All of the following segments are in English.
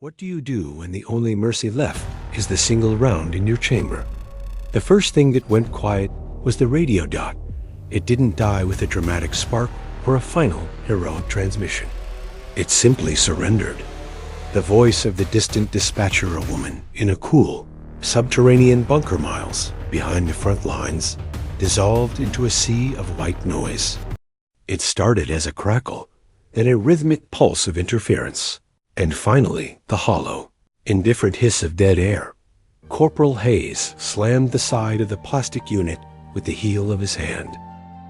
What do you do when the only mercy left is the single round in your chamber? The first thing that went quiet was the radio dot. It didn't die with a dramatic spark or a final heroic transmission. It simply surrendered. The voice of the distant dispatcher, a woman in a cool, subterranean bunker miles behind the front lines, dissolved into a sea of white noise. It started as a crackle, then a rhythmic pulse of interference, and finally the hollow, indifferent hiss of dead air. Corporal Hayes slammed the side of the plastic unit with the heel of his hand.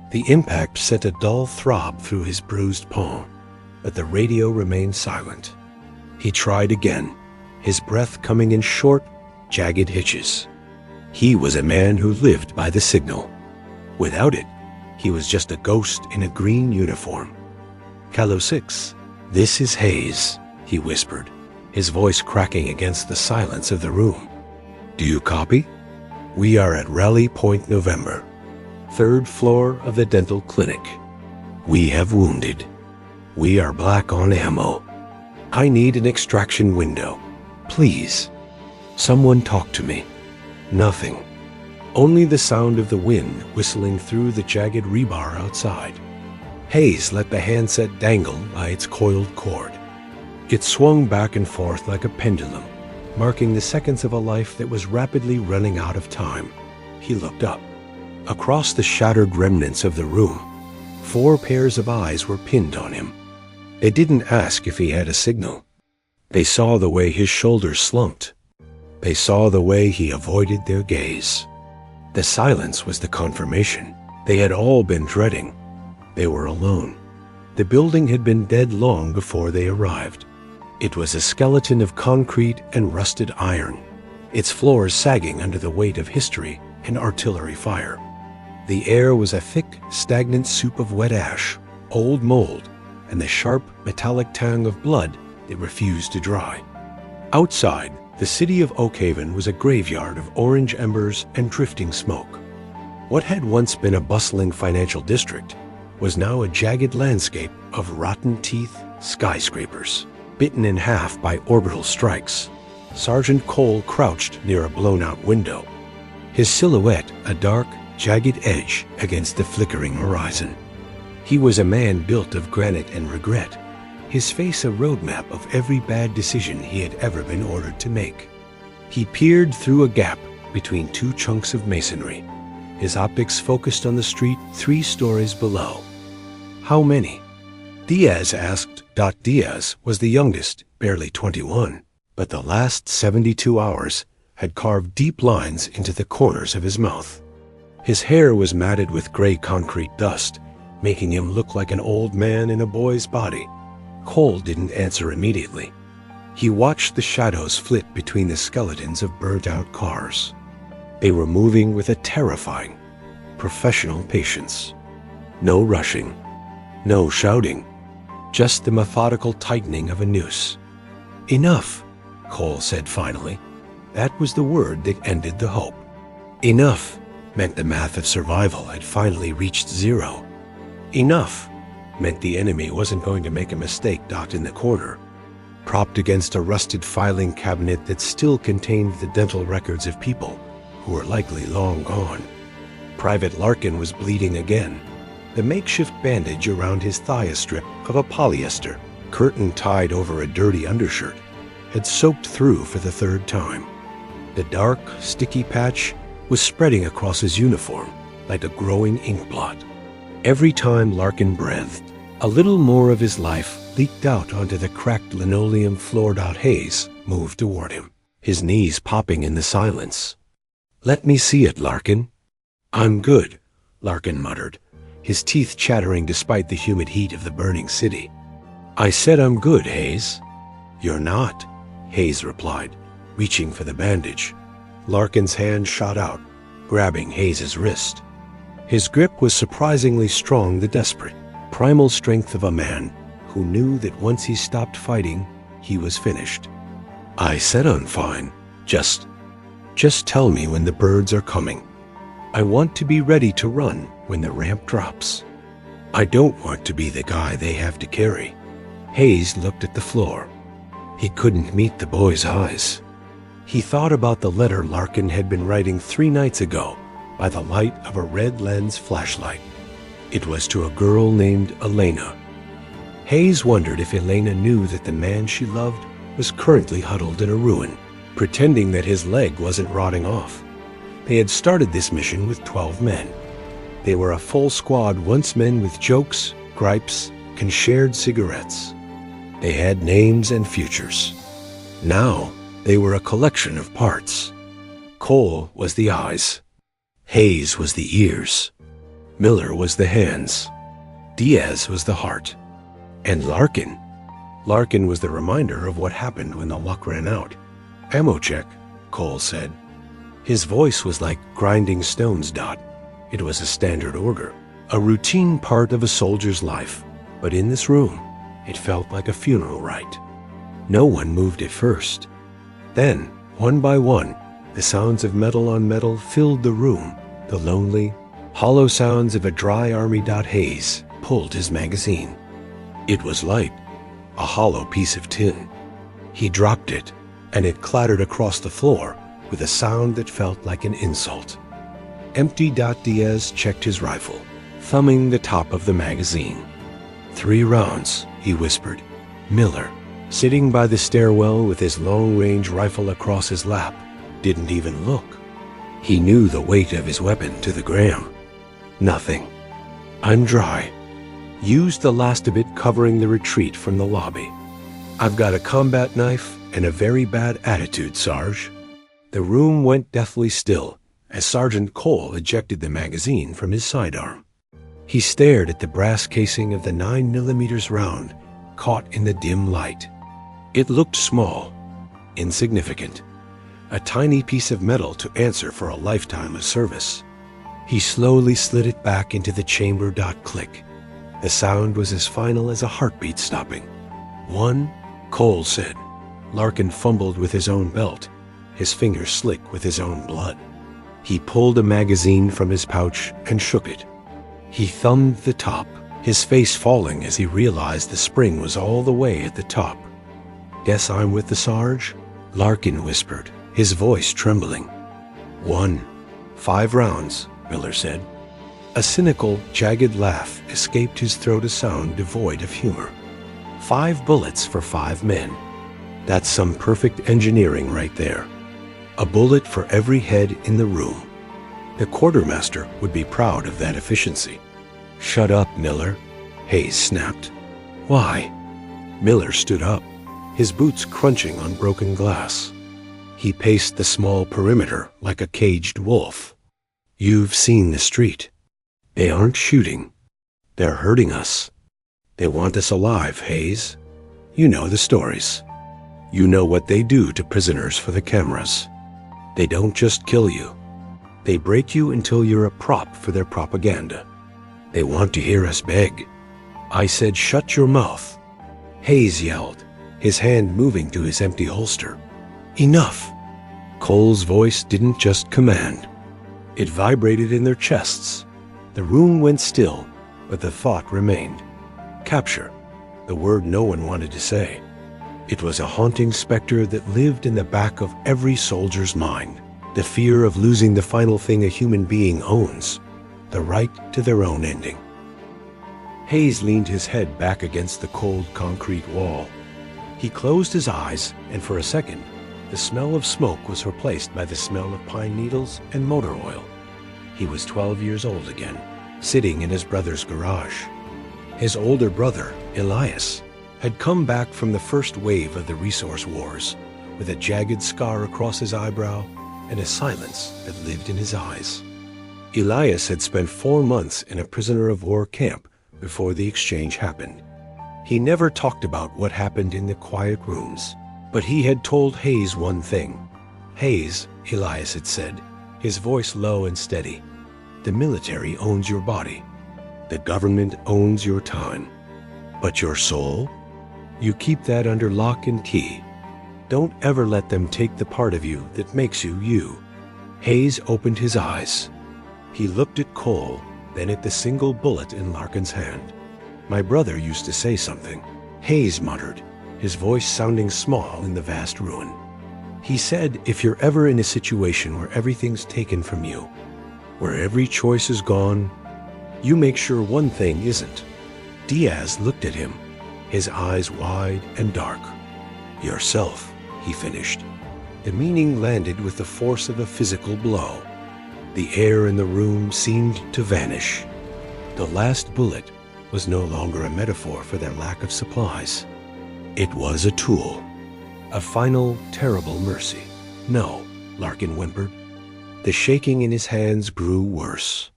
The impact sent a dull throb through his bruised palm, but the radio remained silent. He tried again, his breath coming in short, jagged hitches. He was a man who lived by the signal. Without it, he was just a ghost in a green uniform. Calo 6, this is Hayes, he whispered, his voice cracking against the silence of the room. Do you copy? We are at Rally Point November, 3rd floor of the dental clinic. We have wounded. We are black on ammo. I need an extraction window. Please. Someone talk to me. Nothing. Only the sound of the wind whistling through the jagged rebar outside. Hayes let the handset dangle by its coiled cord. It swung back and forth like a pendulum, marking the seconds of a life that was rapidly running out of time. He looked up. Across the shattered remnants of the room, 4 pairs of eyes were pinned on him. They didn't ask if he had a signal. They saw the way his shoulders slumped. They saw the way he avoided their gaze. The silence was the confirmation they had all been dreading. They were alone. The building had been dead long before they arrived. It was a skeleton of concrete and rusted iron, its floors sagging under the weight of history and artillery fire. The air was a thick, stagnant soup of wet ash, old mold, and the sharp, metallic tang of blood that refused to dry. Outside, the city of Oakhaven was a graveyard of orange embers and drifting smoke. What had once been a bustling financial district was now a jagged landscape of rotten teeth skyscrapers, bitten in half by orbital strikes. Sergeant Cole crouched near a blown-out window, his silhouette a dark, jagged edge against the flickering horizon. He was a man built of granite and regret, his face a roadmap of every bad decision he had ever been ordered to make. He peered through a gap between 2 chunks of masonry, his optics focused on the street 3 stories below. How many? Diaz asked. Diaz was the youngest, barely 21, but the last 72 hours had carved deep lines into the corners of his mouth. His hair was matted with gray concrete dust, making him look like an old man in a boy's body. Cole didn't answer immediately. He watched the shadows flit between the skeletons of burnt-out cars. They were moving with a terrifying, professional patience. No rushing, no shouting, just the methodical tightening of a noose. Enough, Cole said finally. That was the word that ended the hope. Enough meant the math of survival had finally reached 0. Enough meant the enemy wasn't going to make a mistake docked in the corner, propped against a rusted filing cabinet that still contained the dental records of people who were likely long gone. Private Larkin was bleeding again. The makeshift bandage around his thigh, a strip of a polyester curtain tied over a dirty undershirt, had soaked through for the 3rd time. The dark, sticky patch was spreading across his uniform like a growing ink blot. Every time Larkin breathed, a little more of his life leaked out onto the cracked linoleum floor. Hayes moved toward him, his knees popping in the silence. Let me see it, Larkin. I'm good, Larkin muttered, his teeth chattering despite the humid heat of the burning city. I said I'm good, Hayes. You're not, Hayes replied, reaching for the bandage. Larkin's hand shot out, grabbing Hayes's wrist. His grip was surprisingly strong, the desperate, primal strength of a man who knew that once he stopped fighting, he was finished. I said I'm fine. Just tell me when the birds are coming. I want to be ready to run when the ramp drops. I don't want to be the guy they have to carry. Hayes looked at the floor. He couldn't meet the boy's eyes. He thought about the letter Larkin had been writing 3 nights ago by the light of a red lens flashlight. It was to a girl named Elena. Hayes wondered if Elena knew that the man she loved was currently huddled in a ruin, pretending that his leg wasn't rotting off. They had started this mission with 12 men. They were a full squad, once men with jokes, gripes, and shared cigarettes. They had names and futures. Now they were a collection of parts. Cole was the eyes. Hayes was the ears. Miller was the hands. Diaz was the heart. And Larkin was the reminder of what happened when the luck ran out. "Ammo check," Cole said. His voice was like grinding stones. It was a standard order, a routine part of a soldier's life. But in this room, it felt like a funeral rite. No one moved at first. Then, one by one, the sounds of metal on metal filled the room. The lonely, hollow sounds of a dry army. Hayes pulled his magazine. It was light, a hollow piece of tin. He dropped it, and it clattered across the floor with a sound that felt like an insult. Empty. Diaz checked his rifle, thumbing the top of the magazine. 3 rounds, he whispered. Miller, sitting by the stairwell with his long-range rifle across his lap, didn't even look. He knew the weight of his weapon to the gram. Nothing. I'm dry. Used the last of it covering the retreat from the lobby. I've got a combat knife and a very bad attitude, Sarge. The room went deathly still as Sergeant Cole ejected the magazine from his sidearm. He stared at the brass casing of the 9mm round, caught in the dim light. It looked small, insignificant, a tiny piece of metal to answer for a lifetime of service. He slowly slid it back into the chamber. Click. The sound was as final as a heartbeat stopping. 1, Cole said. Larkin fumbled with his own belt, his fingers slick with his own blood. He pulled a magazine from his pouch and shook it. He thumbed the top, his face falling as he realized the spring was all the way at the top. Guess I'm with the Sarge? Larkin whispered, his voice trembling. 1, 5 rounds, Miller said. A cynical, jagged laugh escaped his throat, a sound devoid of humor. 5 bullets for 5 men. That's some perfect engineering right there. A bullet for every head in the room. The quartermaster would be proud of that efficiency. Shut up, Miller, Hayes snapped. Why? Miller stood up, his boots crunching on broken glass. He paced the small perimeter like a caged wolf. You've seen the street. They aren't shooting. They're hurting us. They want us alive, Hayes. You know the stories. You know what they do to prisoners for the cameras. They don't just kill you. They break you until you're a prop for their propaganda. They want to hear us beg. I said, shut your mouth. Hayes yelled, his hand moving to his empty holster. Enough. Cole's voice didn't just command. It vibrated in their chests. The room went still, but the thought remained. Capture, the word no one wanted to say. It was a haunting specter that lived in the back of every soldier's mind. The fear of losing the final thing a human being owns, the right to their own ending. Hayes leaned his head back against the cold concrete wall. He closed his eyes, and for a second, the smell of smoke was replaced by the smell of pine needles and motor oil. He was 12 years old again, sitting in his brother's garage. His older brother, Elias, had come back from the first wave of the resource wars with a jagged scar across his eyebrow and a silence that lived in his eyes. Elias had spent 4 months in a prisoner of war camp before the exchange happened. He never talked about what happened in the quiet rooms, but he had told Hayes one thing. Hayes, Elias had said, his voice low and steady, the military owns your body. The government owns your time. But your soul? You keep that under lock and key. Don't ever let them take the part of you that makes you you. Hayes opened his eyes. He looked at Cole, then at the single bullet in Larkin's hand. My brother used to say something, Hayes muttered, his voice sounding small in the vast ruin. He said, if you're ever in a situation where everything's taken from you, where every choice is gone, you make sure one thing isn't. Diaz looked at him, his eyes wide and dark. Yourself, he finished. The meaning landed with the force of a physical blow. The air in the room seemed to vanish. The last bullet was no longer a metaphor for their lack of supplies. It was a tool. A final, terrible mercy. No, Larkin whimpered. The shaking in his hands grew worse.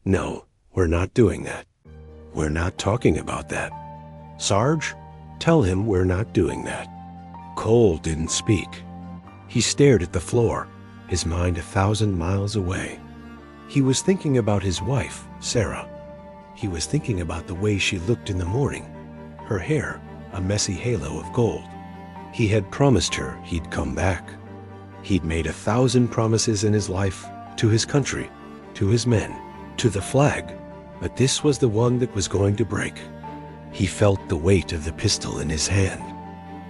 No, we're not doing that. We're not talking about that. Sarge, tell him we're not doing that. Cole didn't speak. He stared at the floor, his mind 1,000 miles away. He was thinking about his wife, Sarah. He was thinking about the way she looked in the morning, her hair a messy halo of gold. He had promised her he'd come back. He'd made 1,000 promises in his life, to his country, to his men, to the flag, but this was the one that was going to break. He felt the weight of the pistol in his hand.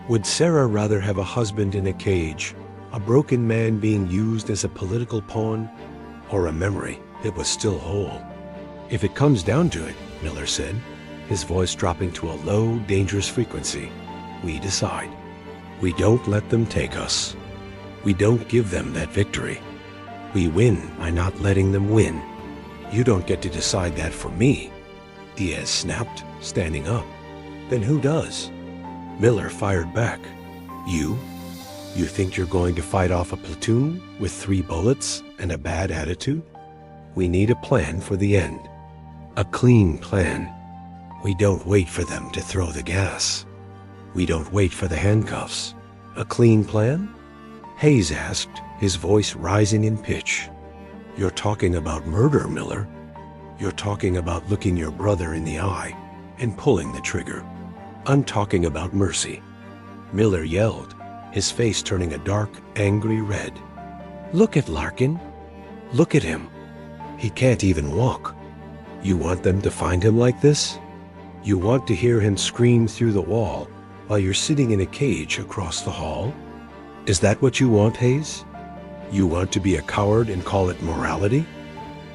Would Sarah rather have a husband in a cage, a broken man being used as a political pawn, or a memory that was still whole? If it comes down to it, Miller said, his voice dropping to a low, dangerous frequency, we decide. We don't let them take us. We don't give them that victory. We win by not letting them win. You don't get to decide that for me, Diaz snapped, standing up. Then who does? Miller fired back. You? You think you're going to fight off a platoon with 3 bullets and a bad attitude? We need a plan for the end. A clean plan. We don't wait for them to throw the gas. We don't wait for the handcuffs. A clean plan? Hayes asked, his voice rising in pitch. You're talking about murder, Miller. You're talking about looking your brother in the eye and pulling the trigger. I'm talking about mercy. Miller yelled, his face turning a dark, angry red. Look at Larkin. Look at him. He can't even walk. You want them to find him like this? You want to hear him scream through the wall while you're sitting in a cage across the hall? Is that what you want, Hayes? You want to be a coward and call it morality?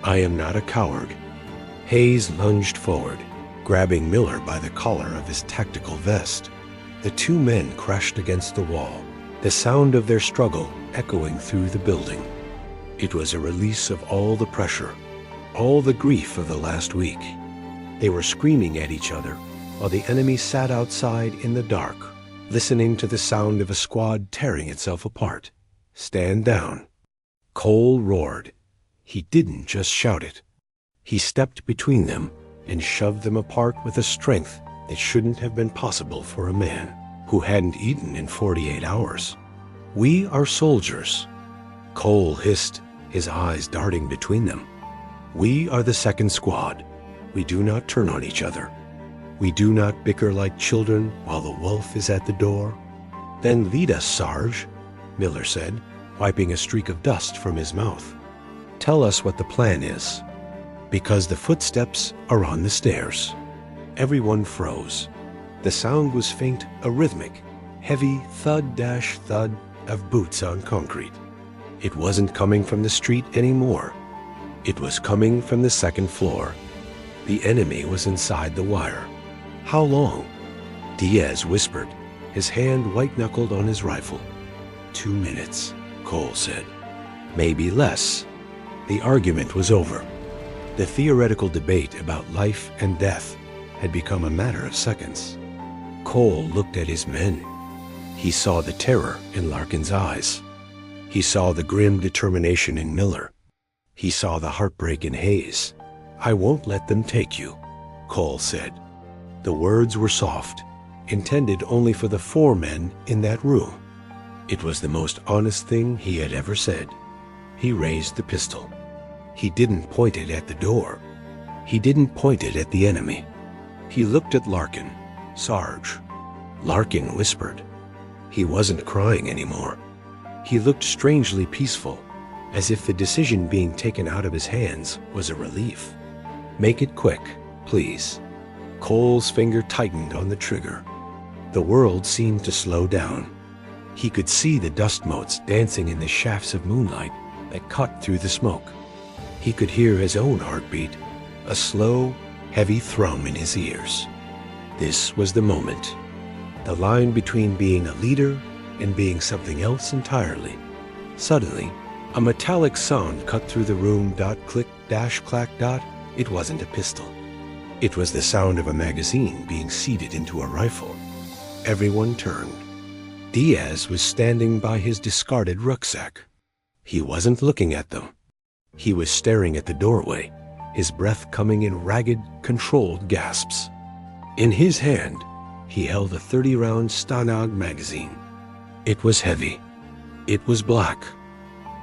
I am not a coward. Hayes lunged forward, grabbing Miller by the collar of his tactical vest. The 2 men crashed against the wall, the sound of their struggle echoing through the building. It was a release of all the pressure, all the grief of the last week. They were screaming at each other while the enemy sat outside in the dark, listening to the sound of a squad tearing itself apart. Stand down. Cole roared. He didn't just shout it. He stepped between them and shoved them apart with a strength that shouldn't have been possible for a man who hadn't eaten in 48 hours. We are soldiers. Cole hissed, his eyes darting between them. We are the second squad. We do not turn on each other. We do not bicker like children while the wolf is at the door. Then lead us, Sarge, Miller said, wiping a streak of dust from his mouth. Tell us what the plan is. Because the footsteps are on the stairs. Everyone froze. The sound was faint, a rhythmic, heavy thud-thud of boots on concrete. It wasn't coming from the street anymore. It was coming from the second floor. The enemy was inside the wire. How long? Diaz whispered, his hand white-knuckled on his rifle. 2 minutes, Cole said. Maybe less. The argument was over. The theoretical debate about life and death had become a matter of seconds. Cole looked at his men. He saw the terror in Larkin's eyes. He saw the grim determination in Miller. He saw the heartbreak in Hayes. I won't let them take you, Cole said. The words were soft, intended only for the 4 men in that room. It was the most honest thing he had ever said. He raised the pistol. He didn't point it at the door. He didn't point it at the enemy. He looked at Larkin. Sarge. Larkin whispered. He wasn't crying anymore. He looked strangely peaceful, as if the decision being taken out of his hands was a relief. Make it quick, please. Cole's finger tightened on the trigger. The world seemed to slow down. He could see the dust motes dancing in the shafts of moonlight that cut through the smoke. He could hear his own heartbeat, a slow, heavy thrum in his ears. This was the moment. The line between being a leader and being something else entirely. Suddenly, a metallic sound cut through the room. Click, dash, clack, dot. It wasn't a pistol. It was the sound of a magazine being seated into a rifle. Everyone turned. Diaz was standing by his discarded rucksack. He wasn't looking at them. He was staring at the doorway, his breath coming in ragged, controlled gasps. In his hand, he held a 30-round Stanag magazine. It was heavy. It was black.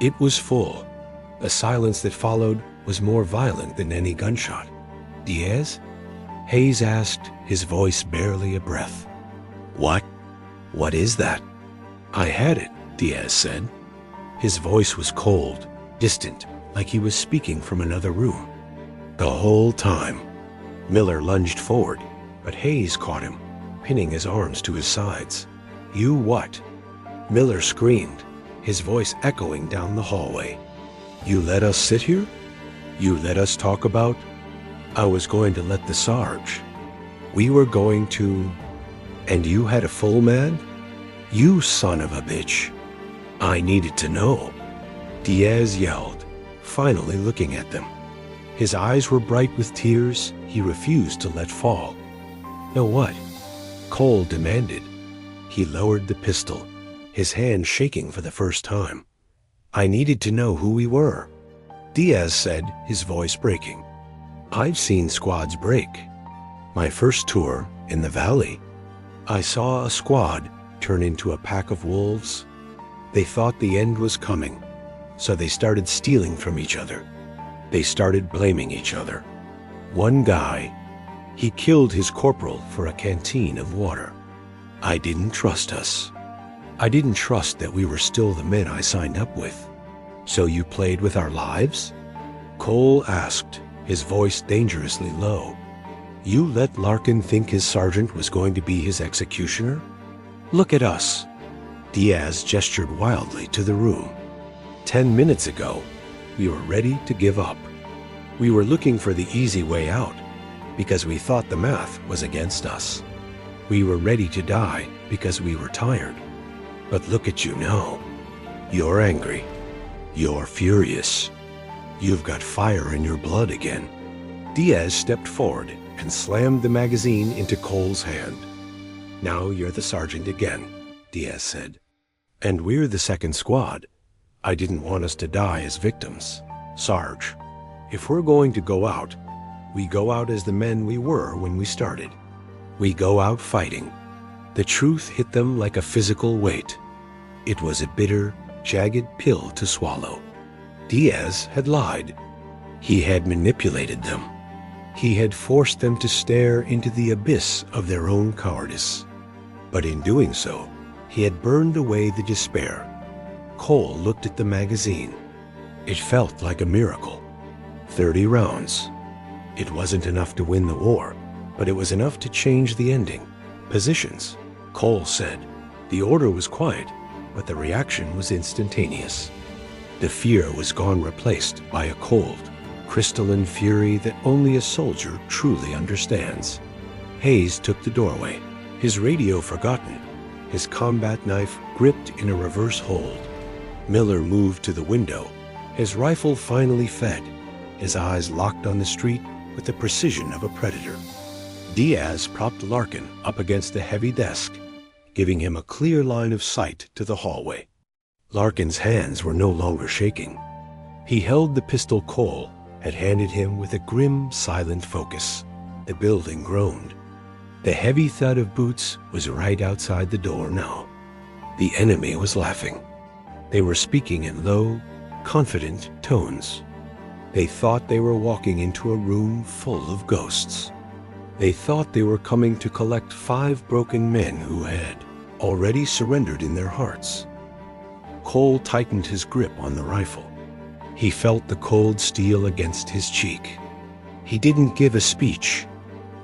It was full. The silence that followed was more violent than any gunshot. "Diaz?" Hayes asked, his voice barely a breath. "What? What is that?" "I had it," Diaz said. His voice was cold, distant, like he was speaking from another room. The whole time. Miller lunged forward, but Hayes caught him, pinning his arms to his sides. "You what?" Miller screamed, his voice echoing down the hallway. "You let us sit here? You let us talk about?" "I was going to let the Sarge. We were going to... And you had a full man? You son of a bitch. I needed to know." Diaz yelled, finally looking at them. His eyes were bright with tears he refused to let fall. "Know what?" Cole demanded. He lowered the pistol, his hand shaking for the first time. "I needed to know who we were," Diaz said, his voice breaking. "I've seen squads break. My first tour in the valley, I saw a squad turn into a pack of wolves. They thought the end was coming, so they started stealing from each other. They started blaming each other. One guy, he killed his corporal for a canteen of water. I didn't trust us. I didn't trust that we were still the men I signed up with. So you played with our lives?" Cole asked, his voice dangerously low. "You let Larkin think his sergeant was going to be his executioner? Look at us." Diaz gestured wildly to the room. 10 minutes ago, we were ready to give up. We were looking for the easy way out because we thought the math was against us. We were ready to die because we were tired. But look at you now. You're angry. You're furious. You've got fire in your blood again. Diaz stepped forward and slammed the magazine into Cole's hand. "Now you're the sergeant again," Diaz said. "And we're the second squad. I didn't want us to die as victims. Sarge, if we're going to go out, we go out as the men we were when we started. We go out fighting." The truth hit them like a physical weight. It was a bitter, jagged pill to swallow. Diaz had lied. He had manipulated them. He had forced them to stare into the abyss of their own cowardice. But in doing so, he had burned away the despair. Cole looked at the magazine. It felt like a miracle. 30 rounds. It wasn't enough to win the war, but it was enough to change the ending. "Positions," Cole said. The order was quiet, but the reaction was instantaneous. The fear was gone, replaced by a cold, crystalline fury that only a soldier truly understands. Hayes took the doorway, his radio forgotten, his combat knife gripped in a reverse hold. Miller moved to the window, his rifle finally fed, his eyes locked on the street with the precision of a predator. Diaz propped Larkin up against a heavy desk, giving him a clear line of sight to the hallway. Larkin's hands were no longer shaking. He held the pistol Cole had handed him with a grim, silent focus. The building groaned. The heavy thud of boots was right outside the door now. The enemy was laughing. They were speaking in low, confident tones. They thought they were walking into a room full of ghosts. They thought they were coming to collect 5 broken men who had already surrendered in their hearts. Cole tightened his grip on the rifle. He felt the cold steel against his cheek. He didn't give a speech.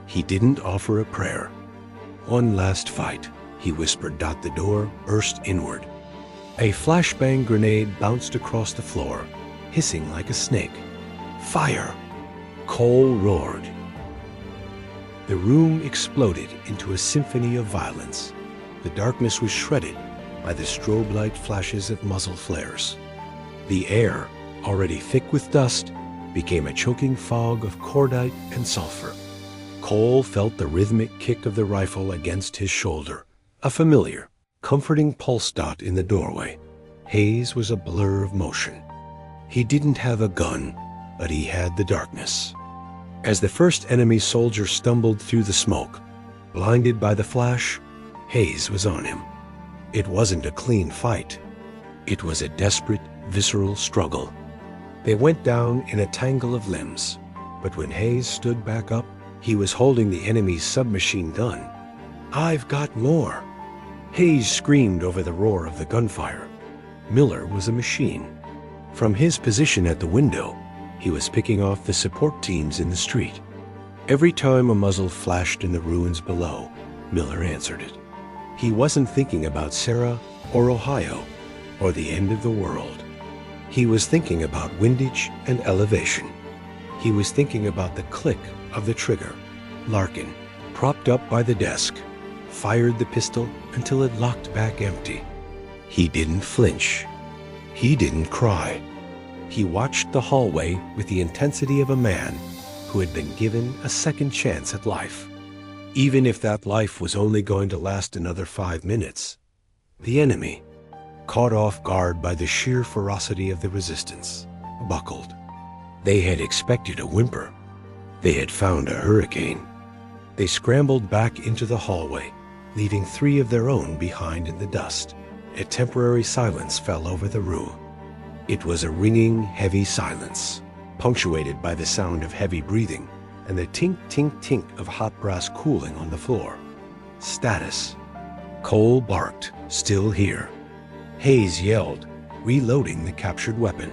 He didn't offer a prayer. One last fight, he whispered. The door burst inward. A flashbang grenade bounced across the floor, hissing like a snake. Fire! Cole roared. The room exploded into a symphony of violence. The darkness was shredded by the strobe light flashes of muzzle flares. The air, already thick with dust, became a choking fog of cordite and sulfur. Cole felt the rhythmic kick of the rifle against his shoulder, a familiar, comforting pulse dot in the doorway. Hayes was a blur of motion. He didn't have a gun, but he had the darkness. As the first enemy soldier stumbled through the smoke, blinded by the flash, Hayes was on him. It wasn't a clean fight. It was a desperate, visceral struggle. They went down in a tangle of limbs, but when Hayes stood back up, he was holding the enemy's submachine gun. "I've got more!" Hayes screamed over the roar of the gunfire. Miller was a machine. From his position at the window, he was picking off the support teams in the street. Every time a muzzle flashed in the ruins below, Miller answered it. He wasn't thinking about Sarah or Ohio or the end of the world. He was thinking about windage and elevation. He was thinking about the click of the trigger. Larkin, propped up by the desk, fired the pistol until it locked back empty. He didn't flinch. He didn't cry. He watched the hallway with the intensity of a man who had been given a second chance at life, even if that life was only going to last another 5 minutes. The enemy, caught off guard by the sheer ferocity of the resistance, buckled. They had expected a whimper. They had found a hurricane. They scrambled back into the hallway, leaving 3 of their own behind in the dust. A temporary silence fell over the room. It was a ringing, heavy silence, punctuated by the sound of heavy breathing and the tink-tink-tink of hot brass cooling on the floor. Status. Cole barked, "Still here." Hayes yelled, reloading the captured weapon.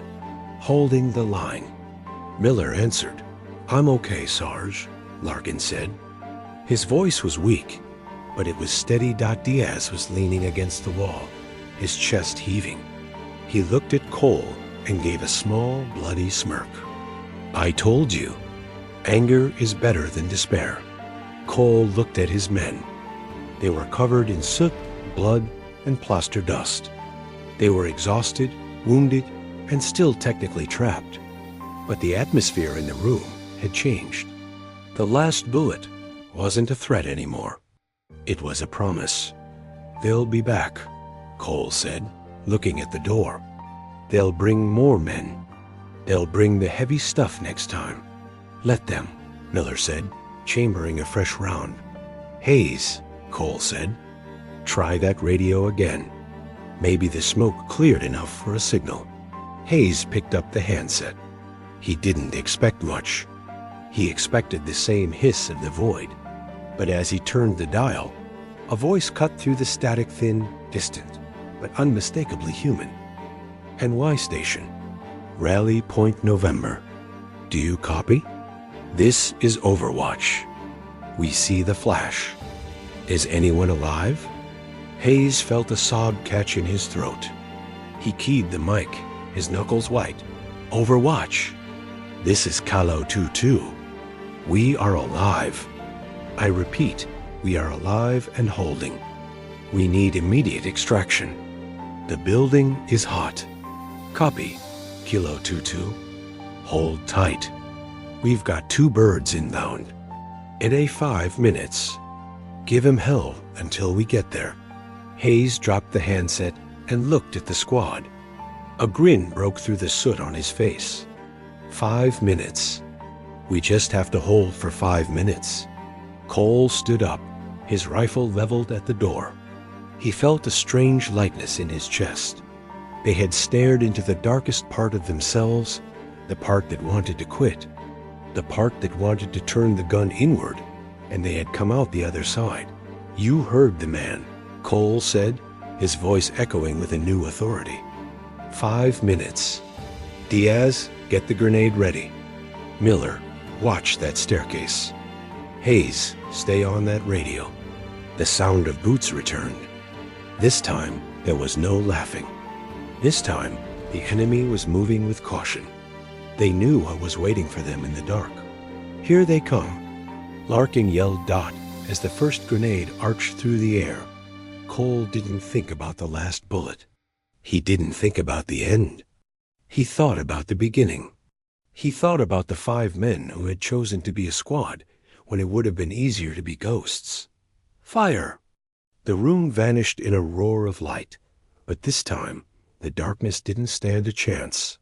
"Holding the line." Miller answered. "I'm okay, Sarge," Larkin said. His voice was weak, but it was steady. Diaz was leaning against the wall, his chest heaving. He looked at Cole and gave a small, bloody smirk. "I told you, anger is better than despair." Cole looked at his men. They were covered in soot, blood, and plaster dust. They were exhausted, wounded, and still technically trapped. But the atmosphere in the room had changed. The last bullet wasn't a threat anymore. It was a promise. "They'll be back," Cole said, looking at the door. "They'll bring more men. They'll bring the heavy stuff next time." "Let them," Miller said, chambering a fresh round. "Hayes," Cole said, "try that radio again. Maybe the smoke cleared enough for a signal." Hayes picked up the handset. He didn't expect much. He expected the same hiss of the void. But as he turned the dial, a voice cut through the static, thin, distant, but unmistakably human. "NY station. Rally Point, November. Do you copy? This is Overwatch. We see the flash. Is anyone alive?" Hayes felt a sob catch in his throat. He keyed the mic, his knuckles white. "Overwatch. This is Calo 2-2. We are alive. I repeat, we are alive and holding. We need immediate extraction. The building is hot. Copy, Kilo 2-2. Hold tight. We've got 2 birds inbound. In a 5 minutes. Give him hell until we get there." Hayes dropped the handset and looked at the squad. A grin broke through the soot on his face. 5 minutes. We just have to hold for 5 minutes. Cole stood up, his rifle leveled at the door. He felt a strange lightness in his chest. They had stared into the darkest part of themselves, the part that wanted to quit, the part that wanted to turn the gun inward, and they had come out the other side. "You heard the man," Cole said, his voice echoing with a new authority. 5 minutes. Diaz, get the grenade ready. Miller, watch that staircase. Hayes, stay on that radio. The sound of boots returned. This time, there was no laughing. This time, the enemy was moving with caution. They knew what was waiting for them in the dark. Here they come. Larkin yelled "Dot" as the first grenade arched through the air. Cole didn't think about the last bullet. He didn't think about the end. He thought about the beginning. He thought about the 5 men who had chosen to be a squad when it would have been easier to be ghosts. Fire! The room vanished in a roar of light, but this time the darkness didn't stand a chance.